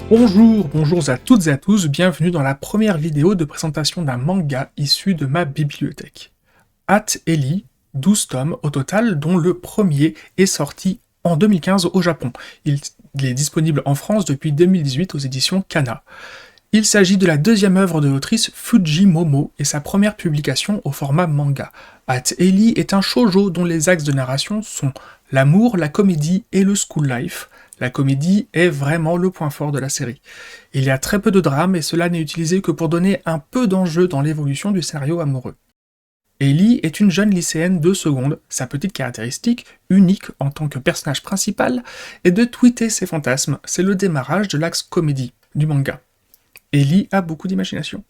Bonjour à toutes et à tous, bienvenue dans la première vidéo de présentation d'un manga issu de ma bibliothèque. At Eli, 12 tomes au total, dont le premier est sorti en 2015 au Japon. Il est disponible en France depuis 2018 aux éditions Kana. Il s'agit de la deuxième œuvre de l'autrice Fujimomo et sa première publication au format manga. At Eli est un shoujo dont les axes de narration sont l'amour, la comédie et le school life. La comédie est vraiment le point fort de la série. Il y a très peu de drame et cela n'est utilisé que pour donner un peu d'enjeu dans l'évolution du scénario amoureux. Ellie est une jeune lycéenne de seconde, sa petite caractéristique, unique en tant que personnage principal, est de tweeter ses fantasmes, c'est le démarrage de l'axe comédie du manga. Ellie a beaucoup d'imagination.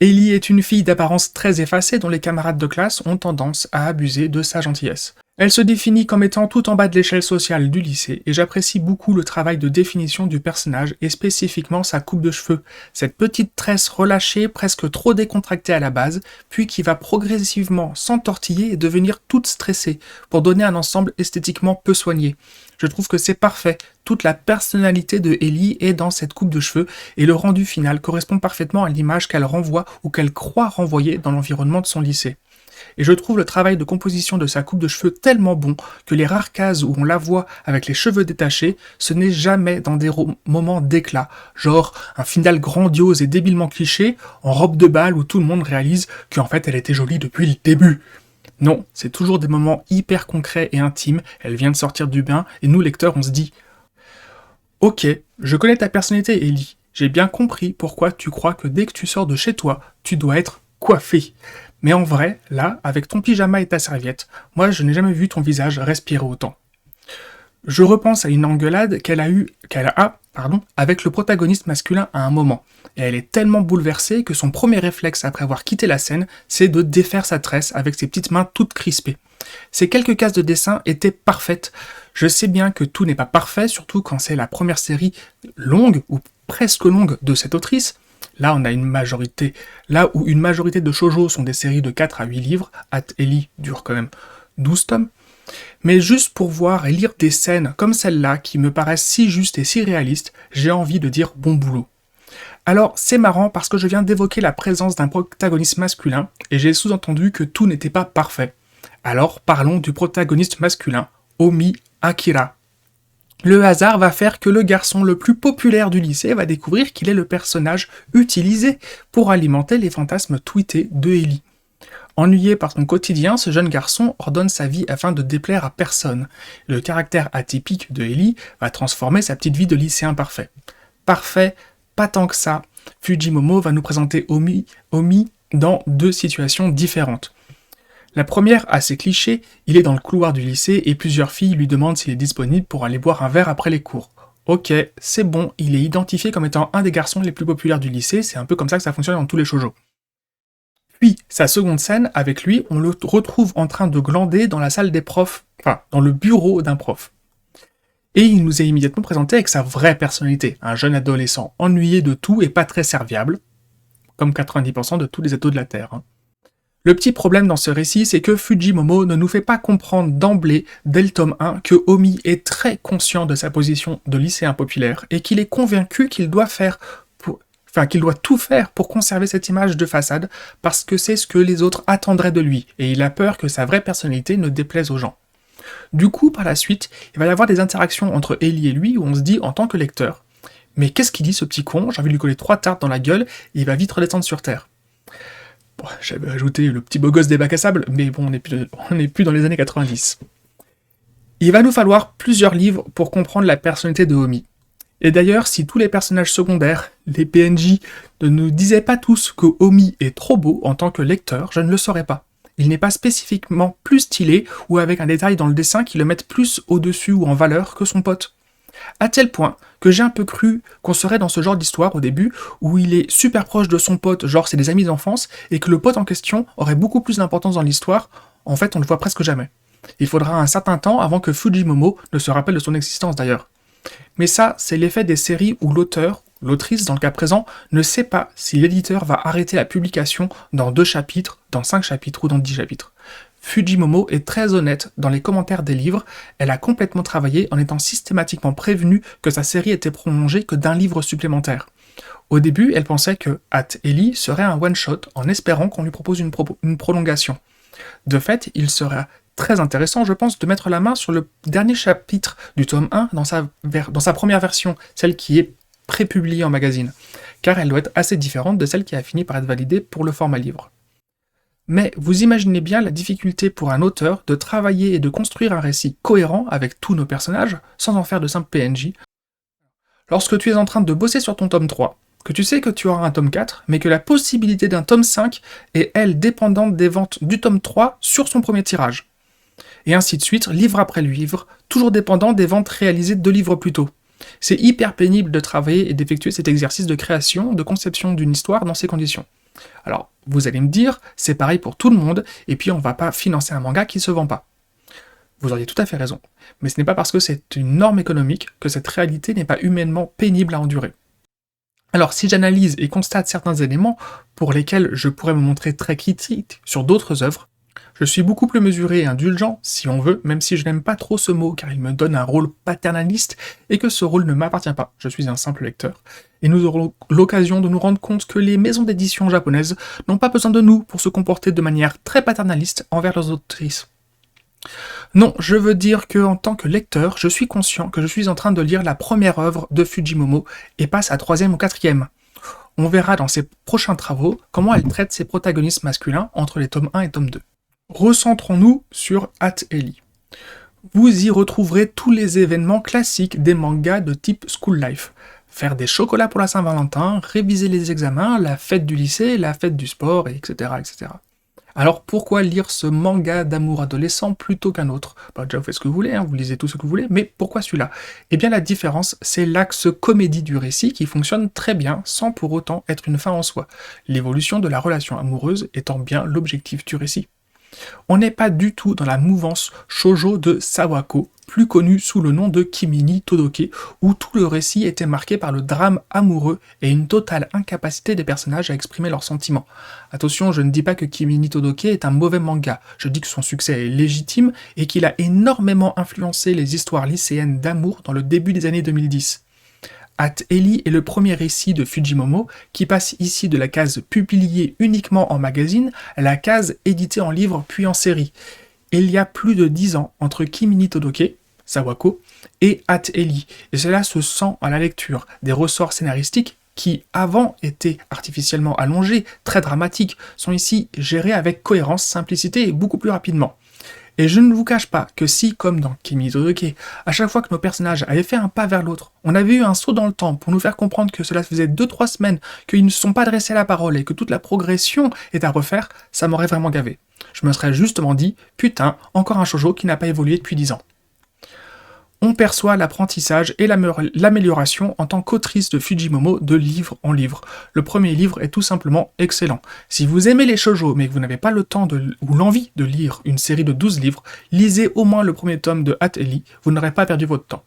Ellie est une fille d'apparence très effacée dont les camarades de classe ont tendance à abuser de sa gentillesse. Elle se définit comme étant tout en bas de l'échelle sociale du lycée et j'apprécie beaucoup le travail de définition du personnage et spécifiquement sa coupe de cheveux, cette petite tresse relâchée presque trop décontractée à la base, puis qui va progressivement s'entortiller et devenir toute stressée pour donner un ensemble esthétiquement peu soigné. Je trouve que c'est parfait, toute la personnalité de Ellie est dans cette coupe de cheveux et le rendu final correspond parfaitement à l'image qu'elle renvoie ou qu'elle croit renvoyer dans l'environnement de son lycée. Et je trouve le travail de composition de sa coupe de cheveux tellement bon que les rares cases où on la voit avec les cheveux détachés, ce n'est jamais dans des moments d'éclat, genre un final grandiose et débilement cliché, en robe de bal où tout le monde réalise qu'en fait elle était jolie depuis le début. Non, c'est toujours des moments hyper concrets et intimes, elle vient de sortir du bain et nous lecteurs on se dit « Ok, je connais ta personnalité Ellie, j'ai bien compris pourquoi tu crois que dès que tu sors de chez toi, tu dois être coiffée. » Mais en vrai, là, avec ton pyjama et ta serviette, moi je n'ai jamais vu ton visage respirer autant. Je repense à une engueulade qu'elle a avec le protagoniste masculin à un moment, et elle est tellement bouleversée que son premier réflexe après avoir quitté la scène, c'est de défaire sa tresse avec ses petites mains toutes crispées. Ces quelques cases de dessin étaient parfaites. Je sais bien que tout n'est pas parfait, surtout quand c'est la première série longue, ou presque longue, de cette autrice. Là, on a là où une majorité de shoujo sont des séries de 4 à 8 livres, At Eli dure quand même 12 tomes, mais juste pour voir et lire des scènes comme celle-là qui me paraissent si justes et si réalistes, j'ai envie de dire bon boulot. Alors, c'est marrant parce que je viens d'évoquer la présence d'un protagoniste masculin, et j'ai sous-entendu que tout n'était pas parfait. Alors, parlons du protagoniste masculin, Omi Akira. Le hasard va faire que le garçon le plus populaire du lycée va découvrir qu'il est le personnage utilisé pour alimenter les fantasmes tweetés de Ellie. Ennuyé par son quotidien, ce jeune garçon ordonne sa vie afin de déplaire à personne. Le caractère atypique de Ellie va transformer sa petite vie de lycéen parfait. Parfait, pas tant que ça. Fujimomo va nous présenter Omi dans deux situations différentes. La première, assez cliché, il est dans le couloir du lycée et plusieurs filles lui demandent s'il est disponible pour aller boire un verre après les cours. Ok, c'est bon, il est identifié comme étant un des garçons les plus populaires du lycée, c'est un peu comme ça que ça fonctionne dans tous les shoujo. Puis, sa seconde scène, avec lui, on le retrouve en train de glander dans la salle des profs, enfin, dans le bureau d'un prof. Et il nous est immédiatement présenté avec sa vraie personnalité, un jeune adolescent ennuyé de tout et pas très serviable, comme 90% de tous les ados de la Terre. Le petit problème dans ce récit, c'est que Fujimomo ne nous fait pas comprendre d'emblée, dès le tome 1, que Omi est très conscient de sa position de lycéen populaire et qu'il est convaincu qu'il doit tout faire pour conserver cette image de façade parce que c'est ce que les autres attendraient de lui et il a peur que sa vraie personnalité ne déplaise aux gens. Du coup, par la suite, il va y avoir des interactions entre Ellie et lui où on se dit en tant que lecteur « Mais qu'est-ce qu'il dit ce petit con ? J'ai envie de lui coller 3 tartes dans la gueule et il va vite redescendre sur terre. » Bon, j'avais ajouté le petit beau gosse des bacs à sable, mais bon, on n'est plus dans les années 90. Il va nous falloir plusieurs livres pour comprendre la personnalité de Omi. Et d'ailleurs, si tous les personnages secondaires, les PNJ, ne nous disaient pas tous que Omi est trop beau en tant que lecteur, je ne le saurais pas. Il n'est pas spécifiquement plus stylé ou avec un détail dans le dessin qui le mette plus au-dessus ou en valeur que son pote. À tel point que j'ai un peu cru qu'on serait dans ce genre d'histoire au début, où il est super proche de son pote, genre c'est des amis d'enfance, et que le pote en question aurait beaucoup plus d'importance dans l'histoire, en fait on le voit presque jamais. Il faudra un certain temps avant que Fujimomo ne se rappelle de son existence d'ailleurs. Mais ça, c'est l'effet des séries où l'autrice dans le cas présent, ne sait pas si l'éditeur va arrêter la publication dans 2 chapitres, dans 5 chapitres ou dans 10 chapitres. Fujimomo est très honnête dans les commentaires des livres, elle a complètement travaillé en étant systématiquement prévenue que sa série était prolongée que d'un livre supplémentaire. Au début, elle pensait que At Ellie serait un one-shot en espérant qu'on lui propose une prolongation. De fait, il serait très intéressant, je pense, de mettre la main sur le dernier chapitre du tome 1 dans sa première version, celle qui est prépubliée en magazine, car elle doit être assez différente de celle qui a fini par être validée pour le format livre. Mais vous imaginez bien la difficulté pour un auteur de travailler et de construire un récit cohérent avec tous nos personnages, sans en faire de simples PNJ. Lorsque tu es en train de bosser sur ton tome 3, que tu sais que tu auras un tome 4, mais que la possibilité d'un tome 5 est, elle, dépendante des ventes du tome 3 sur son premier tirage. Et ainsi de suite, livre après livre, toujours dépendant des ventes réalisées 2 livres plus tôt. C'est hyper pénible de travailler et d'effectuer cet exercice de création, de conception d'une histoire dans ces conditions. Alors, vous allez me dire, c'est pareil pour tout le monde, et puis on va pas financer un manga qui se vend pas. Vous auriez tout à fait raison, mais ce n'est pas parce que c'est une norme économique que cette réalité n'est pas humainement pénible à endurer. Alors, si j'analyse et constate certains éléments pour lesquels je pourrais me montrer très critique sur d'autres œuvres, je suis beaucoup plus mesuré et indulgent, si on veut, même si je n'aime pas trop ce mot car il me donne un rôle paternaliste et que ce rôle ne m'appartient pas, je suis un simple lecteur. Et nous aurons l'occasion de nous rendre compte que les maisons d'édition japonaises n'ont pas besoin de nous pour se comporter de manière très paternaliste envers leurs autrices. Non, je veux dire que en tant que lecteur, je suis conscient que je suis en train de lire la première œuvre de Fujimomo et pas sa 3e ou 4e. On verra dans ses prochains travaux comment elle traite ses protagonistes masculins entre les tomes 1 et tome 2. Recentrons-nous sur At Ellie. Vous y retrouverez tous les événements classiques des mangas de type School Life. Faire des chocolats pour la Saint-Valentin, réviser les examens, la fête du lycée, la fête du sport, etc. etc. Alors pourquoi lire ce manga d'amour adolescent plutôt qu'un autre ? Déjà vous faites ce que vous voulez, vous lisez tout ce que vous voulez, mais pourquoi celui-là ? Eh bien la différence, c'est l'axe comédie du récit qui fonctionne très bien sans pour autant être une fin en soi, l'évolution de la relation amoureuse étant bien l'objectif du récit. On n'est pas du tout dans la mouvance shoujo de Sawako, plus connue sous le nom de Kimi ni Todoke, où tout le récit était marqué par le drame amoureux et une totale incapacité des personnages à exprimer leurs sentiments. Attention, je ne dis pas que Kimi ni Todoke est un mauvais manga, je dis que son succès est légitime et qu'il a énormément influencé les histoires lycéennes d'amour dans le début des années 2010. At Ellie est le premier récit de Fujimomo qui passe ici de la case publiée uniquement en magazine à la case éditée en livre puis en série. Il y a plus de 10 ans entre Kimi ni Todoke, Sawako, et At Ellie, et cela se sent à la lecture. Des ressorts scénaristiques qui, avant, étaient artificiellement allongés, très dramatiques, sont ici gérés avec cohérence, simplicité et beaucoup plus rapidement. Et je ne vous cache pas que si, comme dans Kimi Todoke, à chaque fois que nos personnages avaient fait un pas vers l'autre, on avait eu un saut dans le temps pour nous faire comprendre que cela faisait 2-3 semaines qu'ils ne se sont pas adressés à la parole et que toute la progression est à refaire, ça m'aurait vraiment gavé. Je me serais justement dit, putain, encore un shoujo qui n'a pas évolué depuis 10 ans. On perçoit l'apprentissage et l'amélioration en tant qu'autrice de Fujimomo de livre en livre. Le premier livre est tout simplement excellent. Si vous aimez les shoujo mais que vous n'avez pas le temps ou l'envie de lire une série de 12 livres, lisez au moins le premier tome de At Ellie, vous n'aurez pas perdu votre temps.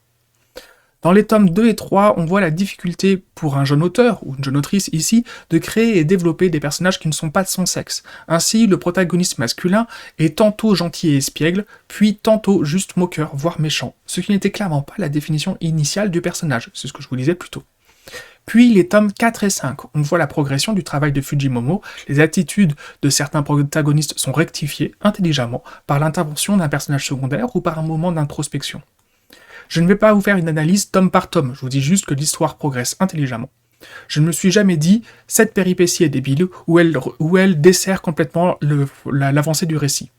Dans les tomes 2 et 3, on voit la difficulté pour un jeune auteur, ou une jeune autrice ici, de créer et développer des personnages qui ne sont pas de son sexe. Ainsi, le protagoniste masculin est tantôt gentil et espiègle, puis tantôt juste moqueur, voire méchant, ce qui n'était clairement pas la définition initiale du personnage, c'est ce que je vous disais plus tôt. Puis les tomes 4 et 5, on voit la progression du travail de Fujimomo, les attitudes de certains protagonistes sont rectifiées intelligemment par l'intervention d'un personnage secondaire ou par un moment d'introspection. Je ne vais pas vous faire une analyse tome par tome, je vous dis juste que l'histoire progresse intelligemment. Je ne me suis jamais dit « cette péripétie est débile » où elle dessert complètement l'avancée du récit.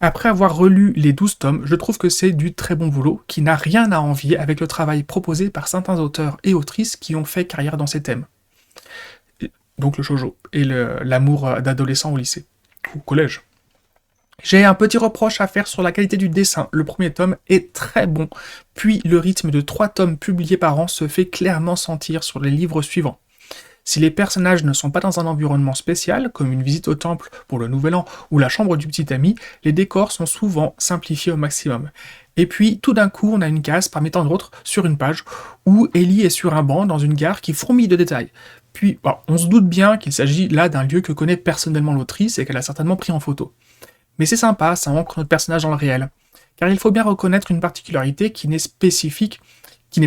Après avoir relu les 12 tomes, je trouve que c'est du très bon boulot, qui n'a rien à envier avec le travail proposé par certains auteurs et autrices qui ont fait carrière dans ces thèmes. Donc le shoujo et l'amour d'adolescent au lycée, ou au collège. J'ai un petit reproche à faire sur la qualité du dessin. Le premier tome est très bon, puis le rythme de 3 tomes publiés par an se fait clairement sentir sur les livres suivants. Si les personnages ne sont pas dans un environnement spécial, comme une visite au temple pour le Nouvel An ou la chambre du petit ami, les décors sont souvent simplifiés au maximum. Et puis, tout d'un coup, on a une case parmi tant d'autres sur une page où Ellie est sur un banc dans une gare qui fourmille de détails. Puis, on se doute bien qu'il s'agit là d'un lieu que connaît personnellement l'autrice et qu'elle a certainement pris en photo. Mais c'est sympa, ça ancre notre personnage dans le réel. Car il faut bien reconnaître une particularité qui n'est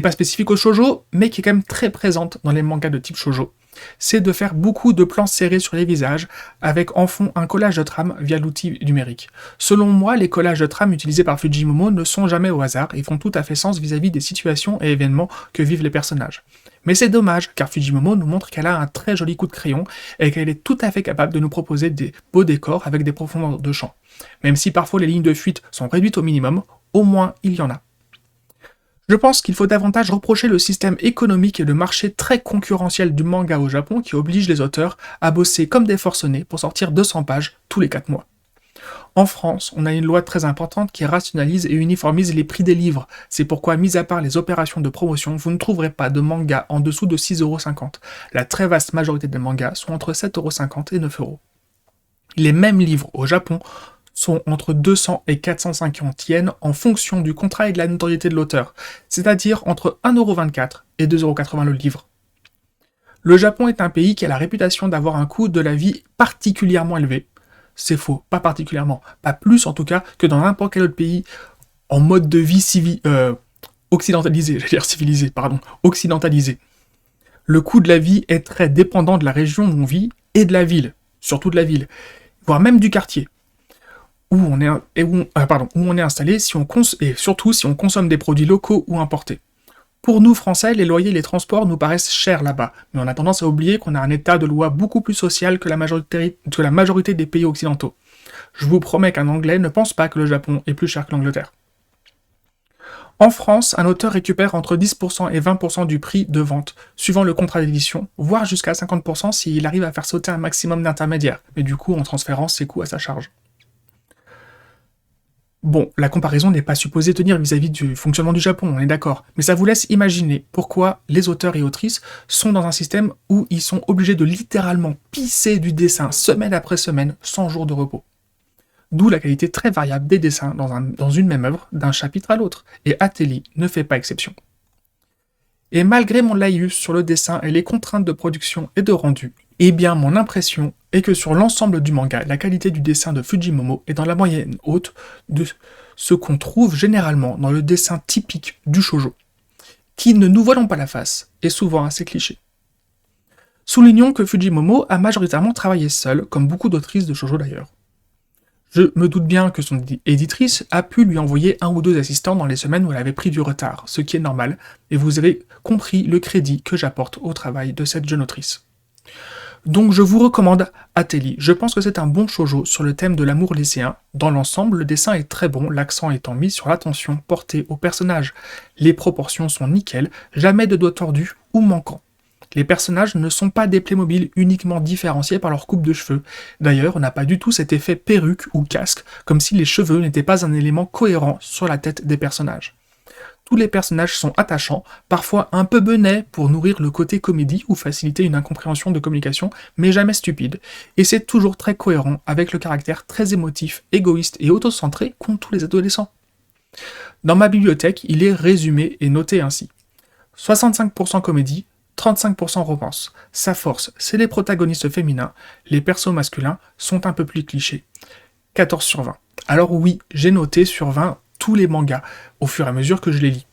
pas spécifique au shoujo, mais qui est quand même très présente dans les mangas de type shoujo. C'est de faire beaucoup de plans serrés sur les visages, avec en fond un collage de trames via l'outil numérique. Selon moi, les collages de trames utilisés par Fujimomo ne sont jamais au hasard et font tout à fait sens vis-à-vis des situations et événements que vivent les personnages. Mais c'est dommage, car Fujimomo nous montre qu'elle a un très joli coup de crayon et qu'elle est tout à fait capable de nous proposer des beaux décors avec des profondeurs de champ. Même si parfois les lignes de fuite sont réduites au minimum, au moins il y en a. Je pense qu'il faut davantage reprocher le système économique et le marché très concurrentiel du manga au Japon qui oblige les auteurs à bosser comme des forcenés pour sortir 200 pages tous les 4 mois. En France, on a une loi très importante qui rationalise et uniformise les prix des livres. C'est pourquoi, mis à part les opérations de promotion, vous ne trouverez pas de manga en dessous de 6,50 €. La très vaste majorité des mangas sont entre 7,50 € et 9 €. Les mêmes livres au Japon sont entre 200 et 450 yens en fonction du contrat et de la notoriété de l'auteur, c'est-à-dire entre 1,24 € et 2,80 € le livre. Le Japon est un pays qui a la réputation d'avoir un coût de la vie particulièrement élevé. C'est faux, pas particulièrement, pas plus en tout cas que dans n'importe quel autre pays en mode de vie occidentalisé, occidentalisé. Le coût de la vie est très dépendant de la région où on vit et de la ville, surtout de la ville, voire même du quartier où on est installé et surtout si on consomme des produits locaux ou importés. Pour nous, Français, les loyers et les transports nous paraissent chers là-bas, mais on a tendance à oublier qu'on a un état de loi beaucoup plus social que la majorité des pays occidentaux. Je vous promets qu'un Anglais ne pense pas que le Japon est plus cher que l'Angleterre. En France, un auteur récupère entre 10% et 20% du prix de vente, suivant le contrat d'édition, voire jusqu'à 50% s'il arrive à faire sauter un maximum d'intermédiaires, mais du coup en transférant ses coûts à sa charge. Bon, la comparaison n'est pas supposée tenir vis-à-vis du fonctionnement du Japon, on est d'accord, mais ça vous laisse imaginer pourquoi les auteurs et autrices sont dans un système où ils sont obligés de littéralement pisser du dessin semaine après semaine, sans jour de repos. D'où la qualité très variable des dessins dans une même œuvre, d'un chapitre à l'autre, et Ateli ne fait pas exception. Et malgré mon laïus sur le dessin et les contraintes de production et de rendu, eh bien mon impression est que sur l'ensemble du manga, la qualité du dessin de Fujimomo est dans la moyenne haute de ce qu'on trouve généralement dans le dessin typique du shoujo, qui, ne nous voilons pas la face, est souvent assez cliché. Soulignons que Fujimomo a majoritairement travaillé seule, comme beaucoup d'autrices de shoujo d'ailleurs. Je me doute bien que son éditrice a pu lui envoyer 1 ou 2 assistants dans les semaines où elle avait pris du retard, ce qui est normal, et vous avez compris le crédit que j'apporte au travail de cette jeune autrice. Donc je vous recommande Ateli, je pense que c'est un bon shoujo sur le thème de l'amour lycéen. Dans l'ensemble, le dessin est très bon, l'accent étant mis sur l'attention portée au personnage. Les proportions sont nickel, jamais de doigts tordus ou manquants. Les personnages ne sont pas des Playmobil uniquement différenciés par leur coupe de cheveux. D'ailleurs, on n'a pas du tout cet effet perruque ou casque, comme si les cheveux n'étaient pas un élément cohérent sur la tête des personnages. Tous les personnages sont attachants, parfois un peu benets pour nourrir le côté comédie ou faciliter une incompréhension de communication, mais jamais stupide, et c'est toujours très cohérent avec le caractère très émotif, égoïste et autocentré qu'ont tous les adolescents. Dans ma bibliothèque, il est résumé et noté ainsi. 65% comédie, 35% romance. Sa force, c'est les protagonistes féminins, les persos masculins sont un peu plus clichés. 14 sur 20. Alors oui, j'ai noté sur 20 tous les mangas, au fur et à mesure que je les lis.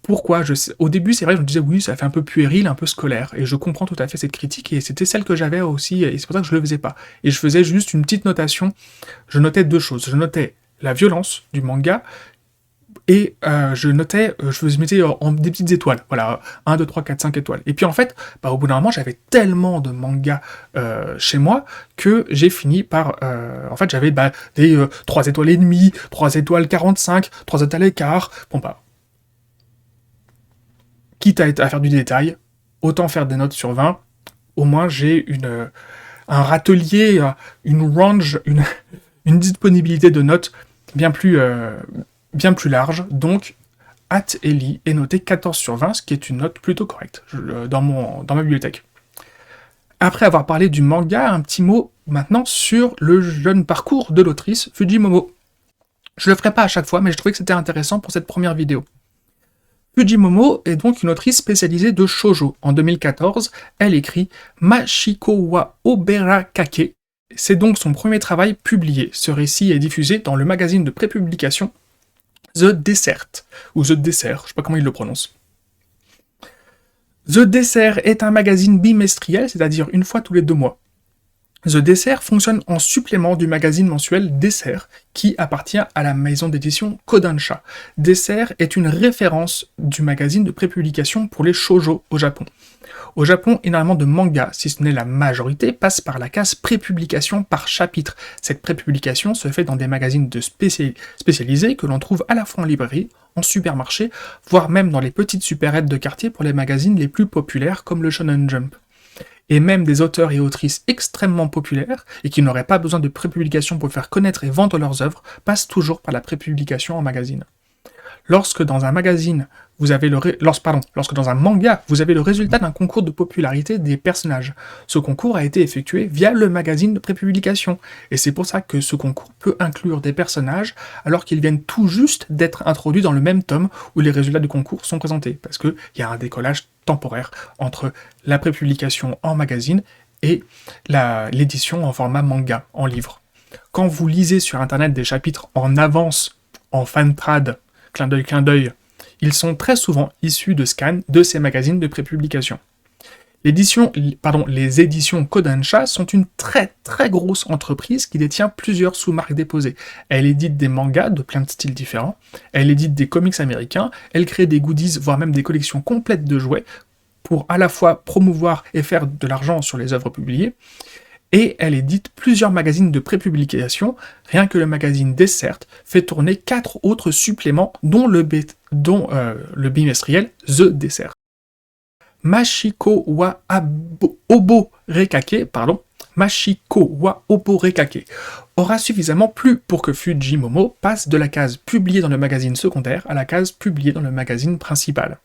Pourquoi Au début, c'est vrai, je me disais oui, ça fait un peu puéril, un peu scolaire, et je comprends tout à fait cette critique, et c'était celle que j'avais aussi, et c'est pour ça que je le faisais pas. Et je faisais juste une petite notation, je notais 2 choses. Je notais la violence du manga, et je mettais en des petites étoiles, voilà, 1, 2, 3, 4, 5 étoiles. Et puis en fait, au bout d'un moment, j'avais tellement de mangas chez moi que j'ai fini par... en fait, j'avais des 3 étoiles et demie, 3 étoiles 45, 3 étoiles et quart. Bon quitte à faire du détail, autant faire des notes sur 20. Au moins, j'ai un râtelier, une range, une disponibilité de notes bien plus large, donc Ateli est noté 14 sur 20, ce qui est une note plutôt correcte dans ma bibliothèque. Après avoir parlé du manga, un petit mot maintenant sur le jeune parcours de l'autrice Fujimomo. Je le ferai pas à chaque fois, mais je trouvais que c'était intéressant pour cette première vidéo. Fujimomo est donc une autrice spécialisée de shoujo. En 2014, elle écrit Machiko wa Oberakake, C'est donc son premier travail publié. Ce récit est diffusé dans le magazine de prépublication The Dessert, ou The Dessert, je sais pas comment il le prononce. The Dessert est un magazine bimestriel, c'est-à-dire une fois tous les 2 mois. The Dessert fonctionne en supplément du magazine mensuel Dessert, qui appartient à la maison d'édition Kodansha. Dessert est une référence du magazine de prépublication pour les shoujo au Japon. Au Japon, énormément de mangas, si ce n'est la majorité, passent par la case prépublication par chapitre. Cette prépublication se fait dans des magazines spécialisés que l'on trouve à la fois en librairie, en supermarché, voire même dans les petites supérettes de quartier pour les magazines les plus populaires comme le Shonen Jump. Et même des auteurs et autrices extrêmement populaires, et qui n'auraient pas besoin de prépublication pour faire connaître et vendre leurs œuvres, passent toujours par la prépublication en magazine. Lorsque dans un magazine, lorsque dans un manga, vous avez le résultat d'un concours de popularité des personnages. Ce concours a été effectué via le magazine de prépublication, et c'est pour ça que ce concours peut inclure des personnages alors qu'ils viennent tout juste d'être introduits dans le même tome où les résultats du concours sont présentés, parce qu'il y a un décollage temporaire entre la prépublication en magazine et l'édition en format manga, en livre. Quand vous lisez sur internet des chapitres en avance, en fantrad, clin d'œil, ils sont très souvent issus de scans de ces magazines de prépublication. Les éditions Kodansha sont une très très grosse entreprise qui détient plusieurs sous-marques déposées. Elle édite des mangas de plein de styles différents, elle édite des comics américains, elle crée des goodies, voire même des collections complètes de jouets, pour à la fois promouvoir et faire de l'argent sur les œuvres publiées, et elle édite plusieurs magazines de prépublication. Rien que le magazine Dessert fait tourner 4 autres suppléments, dont le bimestriel The Dessert. Machiko wa Oborekake aura suffisamment plu pour que Fujimomo passe de la case publiée dans le magazine secondaire à la case publiée dans le magazine principal.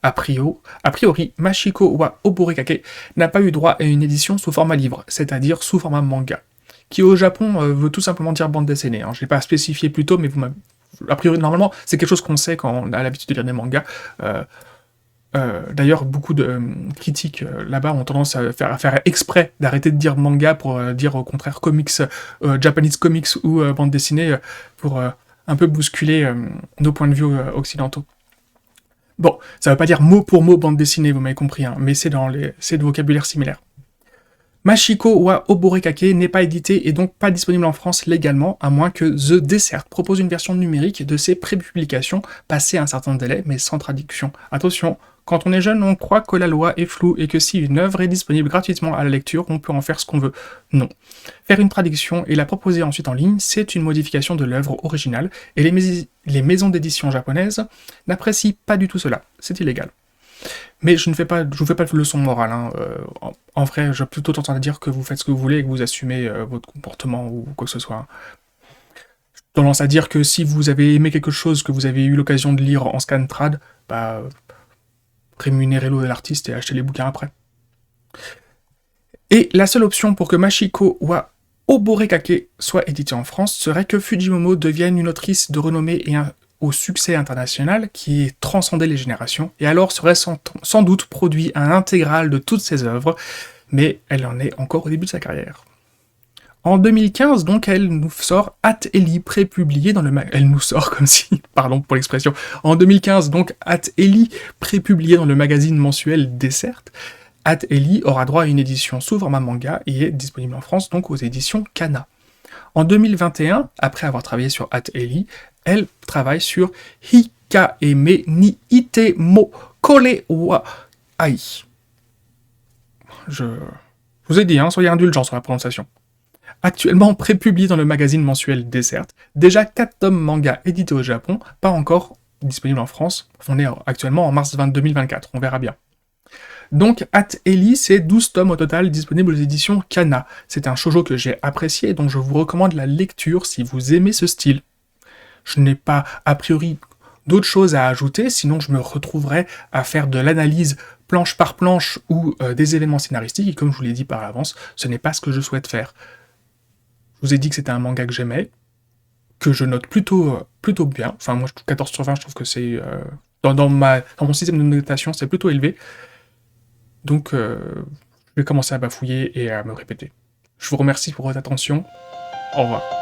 A priori, Machiko wa Oborekake n'a pas eu droit à une édition sous format livre, c'est-à-dire sous format manga, qui au Japon veut tout simplement dire bande dessinée. Je ne l'ai pas spécifié plus tôt, mais a priori, normalement, c'est quelque chose qu'on sait quand on a l'habitude de lire des mangas. D'ailleurs, beaucoup de critiques là-bas ont tendance à faire exprès d'arrêter de dire manga pour dire au contraire comics, Japanese comics ou bande dessinée, pour un peu bousculer nos points de vue occidentaux. Bon, ça veut pas dire mot pour mot bande dessinée, vous m'avez compris, mais c'est de vocabulaire similaire. Machiko wa Oborekake n'est pas édité et donc pas disponible en France légalement, à moins que The Dessert propose une version numérique de ses prépublications, passées un certain délai, mais sans traduction. Attention, quand on est jeune, on croit que la loi est floue et que si une œuvre est disponible gratuitement à la lecture, on peut en faire ce qu'on veut. Non. Faire une traduction et la proposer ensuite en ligne, c'est une modification de l'œuvre originale, et les maisons d'édition japonaises n'apprécient pas du tout cela. C'est illégal. Mais je vous fais pas de leçon morale. En vrai, j'ai plutôt tendance à dire que vous faites ce que vous voulez et que vous assumez votre comportement ou quoi que ce soit. J'ai tendance à dire que si vous avez aimé quelque chose que vous avez eu l'occasion de lire en scan trad, rémunérez-le de l'artiste et achetez les bouquins après. Et la seule option pour que Machiko wa Oborekake soit édité en France serait que Fujimomo devienne une autrice de renommée et au succès international qui ait transcendé les générations, et alors serait sans doute produit un intégral de toutes ses œuvres, mais elle en est encore au début de sa carrière. En 2015, donc, elle nous sort At Eli, prépublié dans le Elle nous sort comme si, pardon pour l'expression. En 2015, donc, At Eli, prépublié dans le magazine mensuel Dessert. At Eli aura droit à une édition sous format manga et est disponible en France, donc aux éditions Kana. En 2021, après avoir travaillé sur At Eli, elle travaille sur Hikaeme ni ite mo kore wa ai. Je vous ai dit, soyez indulgents sur la prononciation. Actuellement prépublié dans le magazine mensuel Dessert, déjà 4 tomes manga édités au Japon, pas encore disponibles en France. On est actuellement en mars 2024, on verra bien. Donc, At Eli, c'est 12 tomes au total disponibles aux éditions Kana. C'est un shoujo que j'ai apprécié et dont je vous recommande la lecture si vous aimez ce style. Je n'ai pas, a priori, d'autres choses à ajouter, sinon je me retrouverais à faire de l'analyse planche par planche ou des événements scénaristiques, et comme je vous l'ai dit par avance, ce n'est pas ce que je souhaite faire. Je vous ai dit que c'était un manga que j'aimais, que je note plutôt bien. Enfin, moi, 14 sur 20, je trouve que c'est... dans mon système de notation, c'est plutôt élevé. Donc, je vais commencer à bafouiller et à me répéter. Je vous remercie pour votre attention. Au revoir.